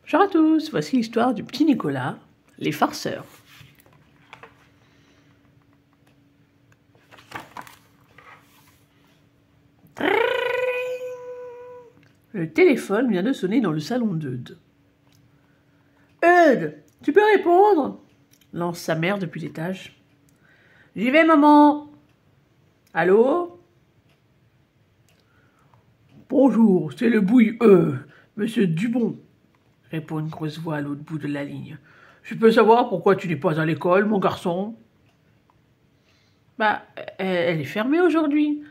Bonjour à tous, voici l'histoire du petit Nicolas, les farceurs. Le téléphone vient de sonner dans le salon d'Eudes. « Eudes, tu peux répondre ?» lance sa mère depuis l'étage. « J'y vais, maman. »« Allô ?»« Bonjour, c'est le monsieur Dubon. » répond une grosse voix à l'autre bout de la ligne. « Je peux savoir pourquoi tu n'es pas à l'école, mon garçon ?»« Elle est fermée aujourd'hui. »«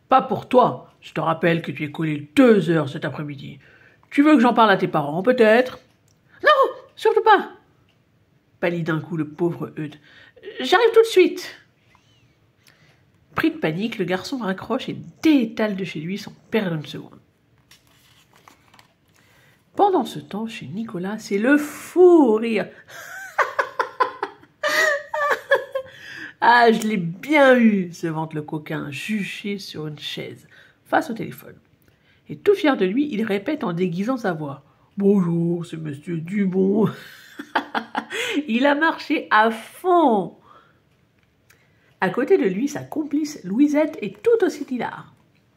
Pas pour toi. Je te rappelle que tu es collé 2 heures cet après-midi. Tu veux que j'en parle à tes parents, peut-être ?»« Non, surtout pas !» pâlit d'un coup le pauvre Eudes. « J'arrive tout de suite !» Pris de panique, le garçon raccroche et détale de chez lui sans perdre une seconde. Pendant ce temps, chez Nicolas, c'est le fou rire. « Ah, je l'ai bien eu !» se vante le coquin, juché sur une chaise, face au téléphone. Et tout fier de lui, il répète en déguisant sa voix. « Bonjour, c'est monsieur Dubon. » Il a marché à fond. À côté de lui, sa complice Louisette est tout aussi hilar.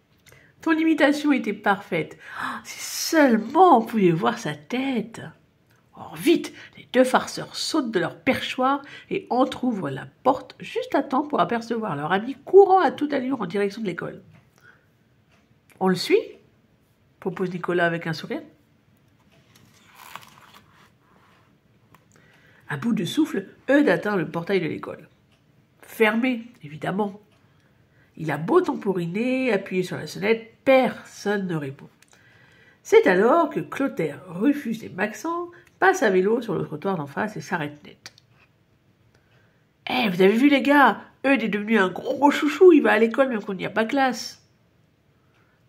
« Ton imitation était parfaite. Oh, si seulement on pouvait voir sa tête !» Or, vite, les 2 farceurs sautent de leur perchoir et entr'ouvrent la porte juste à temps pour apercevoir leur ami courant à toute allure en direction de l'école. « On le suit ?» propose Nicolas avec un sourire. À bout de souffle, Eudes atteint le portail de l'école. Fermé, évidemment. Il a beau tambouriner, appuyer sur la sonnette, personne ne répond. C'est alors que Clotaire, Rufus et Maxent passent à vélo sur le trottoir d'en face et s'arrêtent net. « Eh, vous avez vu les gars, Eudes est devenu un gros chouchou, il va à l'école même quand il n'y a pas classe. »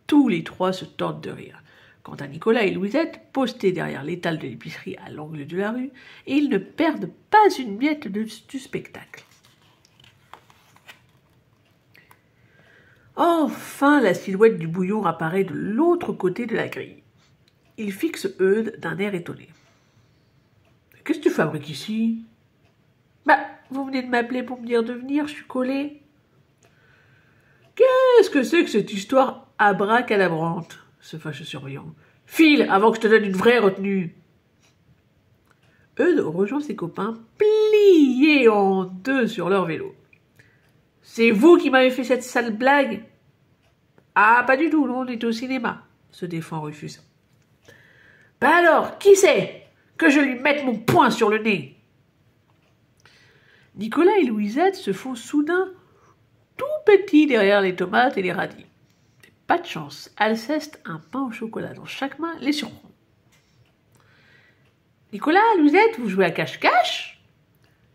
Tous les 3 se tordent de rire. Quant à Nicolas et Louisette, postés derrière l'étal de l'épicerie à l'angle de la rue, et ils ne perdent pas une miette du spectacle. Enfin, la silhouette du bouillon apparaît de l'autre côté de la grille. Il fixe Eudes d'un air étonné. « Qu'est-ce que tu fabriques ici ?»« Vous venez de m'appeler pour me dire de venir, je suis collé. »« Qu'est-ce que c'est que cette histoire abracadabrante ?» se fâche le surveillant. « File, avant que je te donne une vraie retenue !» Eudes rejoint ses copains, pliés en 2 sur leur vélo. « C'est vous qui m'avez fait cette sale blague ?»« Ah, pas du tout, nous on est au cinéma, » se défend Rufus. « Alors, qui c'est ? Que je lui mette mon poing sur le nez !» Nicolas et Louisette se font soudain tout petits derrière les tomates et les radis. Pas de chance, Alceste, un pain au chocolat dans chaque main, les surprend. « Nicolas, Louisette, vous jouez à cache-cache ?»«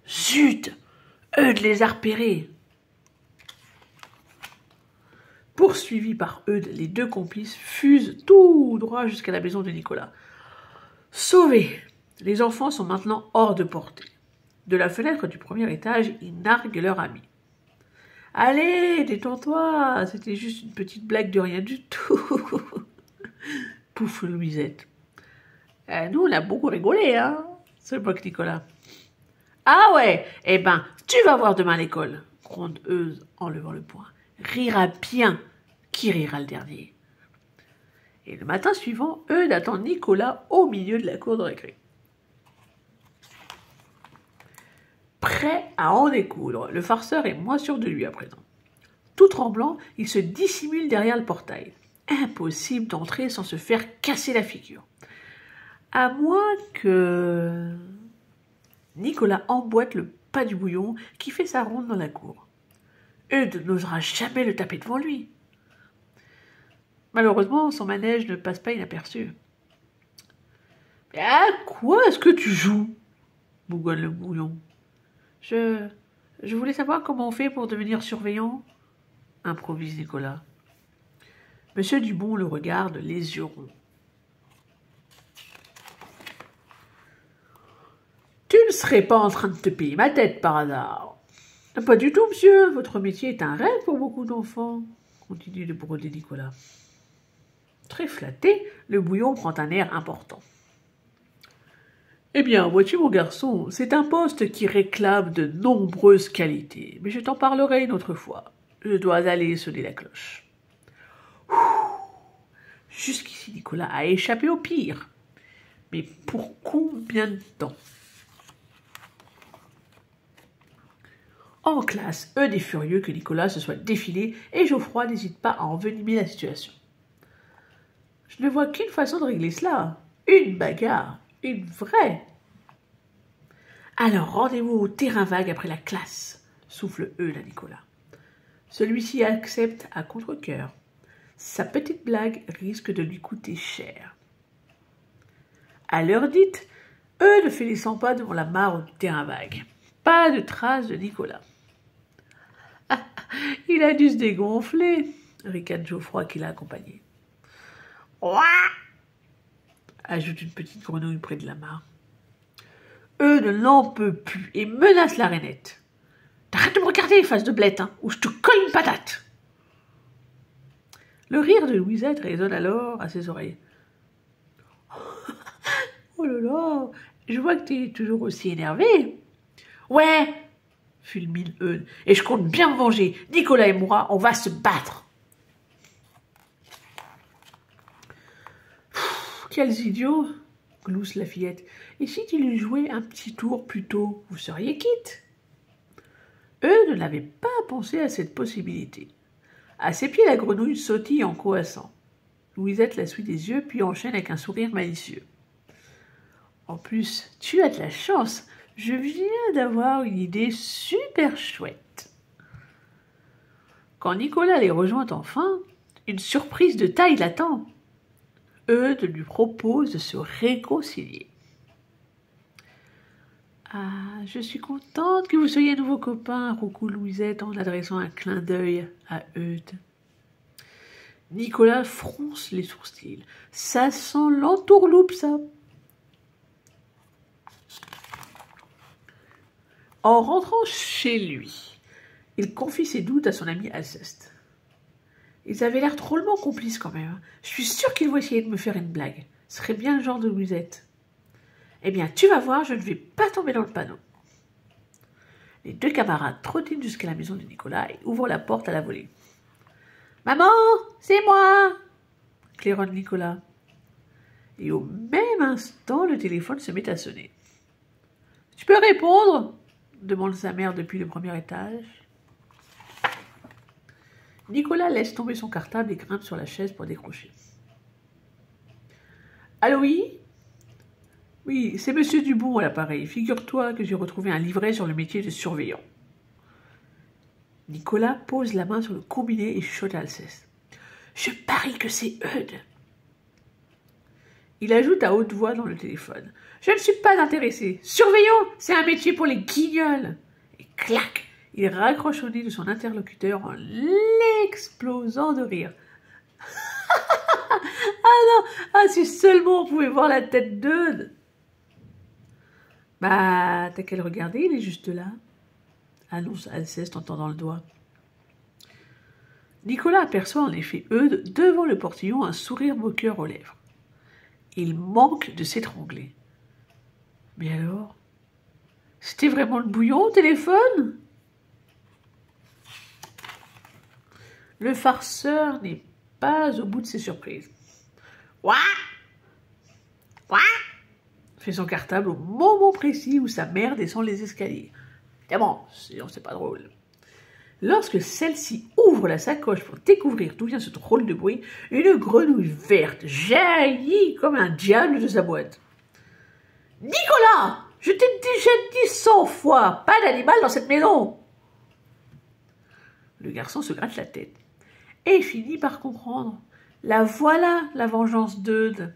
Zut ! Eudes les a repérés !» Poursuivis par Eudes, les 2 complices fusent tout droit jusqu'à la maison de Nicolas. Sauvés! Les enfants sont maintenant hors de portée. De la fenêtre du premier étage, ils narguent leur ami. « Allez, détends-toi, c'était juste une petite blague de rien du tout. » Pouf Louisette. « Nous, on a beaucoup rigolé, hein ?» se moque Nicolas. « Ah ouais, eh ben, tu vas voir demain à l'école, » gronde Eudes en levant le poing. « Rira bien. Qui rira le dernier ?» Et le matin suivant, Eudes attend Nicolas au milieu de la cour de récré. Prêt à en découdre, le farceur est moins sûr de lui à présent. Tout tremblant, il se dissimule derrière le portail. Impossible d'entrer sans se faire casser la figure. À moins que... Nicolas emboîte le pas du bouillon qui fait sa ronde dans la cour. Eudes n'osera jamais le taper devant lui. Malheureusement, son manège ne passe pas inaperçu. « Mais à quoi est-ce que tu joues ?» bougonne le bouillon. « Je voulais savoir comment on fait pour devenir surveillant, » improvise Nicolas. Monsieur Dubon le regarde, les yeux ronds. « Tu ne serais pas en train de te payer ma tête par hasard ?»« Pas du tout, monsieur. Votre métier est un rêve pour beaucoup d'enfants, » continue de broder Nicolas. Très flatté, le bouillon prend un air important. Eh bien, vois-tu, mon garçon, c'est un poste qui réclame de nombreuses qualités, mais je t'en parlerai une autre fois. Je dois aller sonner la cloche. Jusqu'ici, Nicolas a échappé au pire. Mais pour combien de temps? En classe, Eudes est furieux que Nicolas se soit défilé et Geoffroy n'hésite pas à envenimer la situation. Je ne vois qu'une façon de régler cela. Une bagarre. Une vraie. Alors rendez-vous au terrain vague après la classe, souffle Eudes à Nicolas. Celui-ci accepte à contre-cœur. Sa petite blague risque de lui coûter cher. À l'heure dite, Eudes fait les 100 pas devant la mare du terrain vague. Pas de trace de Nicolas. Il a dû se dégonfler, ricane Geoffroy qui l'a accompagné. Ouah, ajoute une petite grenouille près de la mare. Eudes n'en peut plus et menace la rainette. T'arrêtes de me regarder, face de blette, hein, ou je te colle une patate. Le rire de Louisette résonne alors à ses oreilles. Oh là là, je vois que t'es toujours aussi énervé. Ouais, fulmine Eudes, et je compte bien me venger. Nicolas et moi, on va se battre. Quels idiots, glousse la fillette. Et si tu lui jouais un petit tour plus tôt, vous seriez quitte. Eudes n'avait pas pensé à cette possibilité. À ses pieds, la grenouille sautille en coassant. Louisette la suit des yeux, puis enchaîne avec un sourire malicieux. En plus, tu as de la chance. Je viens d'avoir une idée super chouette. Quand Nicolas les rejoint enfin, une surprise de taille l'attend. Eudes lui propose de se réconcilier. Ah, je suis contente que vous soyez à nouveau copains, roucoule Louisette en adressant un clin d'œil à Eudes. Nicolas fronce les sourcils. Ça sent l'entourloupe, ça. En rentrant chez lui, il confie ses doutes à son ami Alceste. Ils avaient l'air drôlement complices quand même. Je suis sûre qu'ils vont essayer de me faire une blague. Ce serait bien le genre de Louisette. Eh bien, tu vas voir, je ne vais pas tomber dans le panneau. Les deux camarades trottinent jusqu'à la maison de Nicolas et ouvrent la porte à la volée. « Maman, c'est moi !» claironne Nicolas. Et au même instant, le téléphone se met à sonner. « Tu peux répondre ?» demande sa mère depuis le premier étage. Nicolas laisse tomber son cartable et grimpe sur la chaise pour décrocher. « Allô, oui ? Oui, c'est Monsieur Dubon à l'appareil. Figure-toi que j'ai retrouvé un livret sur le métier de surveillant. » Nicolas pose la main sur le combiné et chuchote à Alceste. « Je parie que c'est Eudes. » Il ajoute à haute voix dans le téléphone. « Je ne suis pas intéressé. Surveillant, c'est un métier pour les guignols. » Et clac, il raccroche au nez de son interlocuteur en l'explosant de rire. « Ah non, ah si seulement on pouvait voir la tête d'Eudes. » « Bah, t'as qu'à le regarder, il est juste là, » annonce Alceste en tendant le doigt. Nicolas aperçoit en effet Eudes devant le portillon, un sourire moqueur aux lèvres. Il manque de s'étrangler. Mais alors, c'était vraiment le bouillon au téléphone? Le farceur n'est pas au bout de ses surprises. « Ouah ! Ouah !» fait son cartable au moment précis où sa mère descend les escaliers. Évidemment, sinon c'est pas drôle. Lorsque celle-ci ouvre la sacoche pour découvrir d'où vient ce drôle de bruit, une grenouille verte jaillit comme un diable de sa boîte. « Nicolas, je t'ai déjà dit 100 fois, pas d'animal dans cette maison !» Le garçon se gratte la tête et finit par comprendre. La voilà, la vengeance d'Eudes.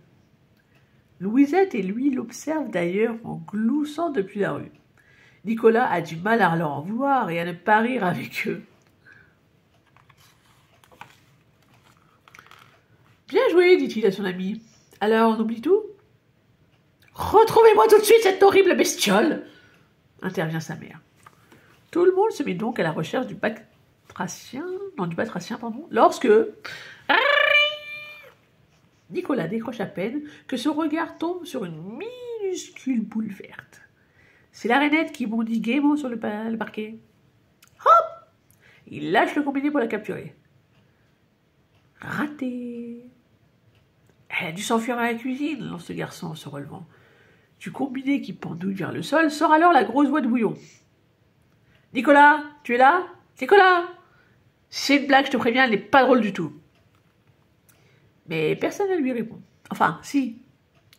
Louisette et lui l'observent d'ailleurs en gloussant depuis la rue. Nicolas a du mal à leur en vouloir et à ne pas rire avec eux. « Bien joué, dit-il à son ami. Alors, on oublie tout ?»« Retrouvez-moi tout de suite cette horrible bestiole !» intervient sa mère. Tout le monde se met donc à la recherche du batracien, lorsque... Nicolas décroche à peine que son regard tombe sur une minuscule boule verte. C'est la rainette qui bondit gaiement sur le parquet. Hop! Il lâche le combiné pour la capturer. Raté! Elle a dû s'enfuir dans la cuisine, lance le garçon en se relevant. Du combiné qui pendouille vers le sol sort alors la grosse voix de Bouillon. Nicolas, tu es là? Nicolas! C'est une blague, je te préviens, elle n'est pas drôle du tout. Mais personne ne lui répond. Enfin, si,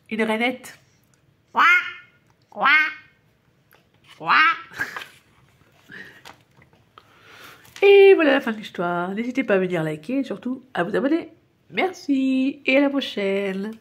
une rainette. Ouah! Ouah! Ouah! Et voilà la fin de l'histoire. N'hésitez pas à venir liker et surtout à vous abonner. Merci et à la prochaine.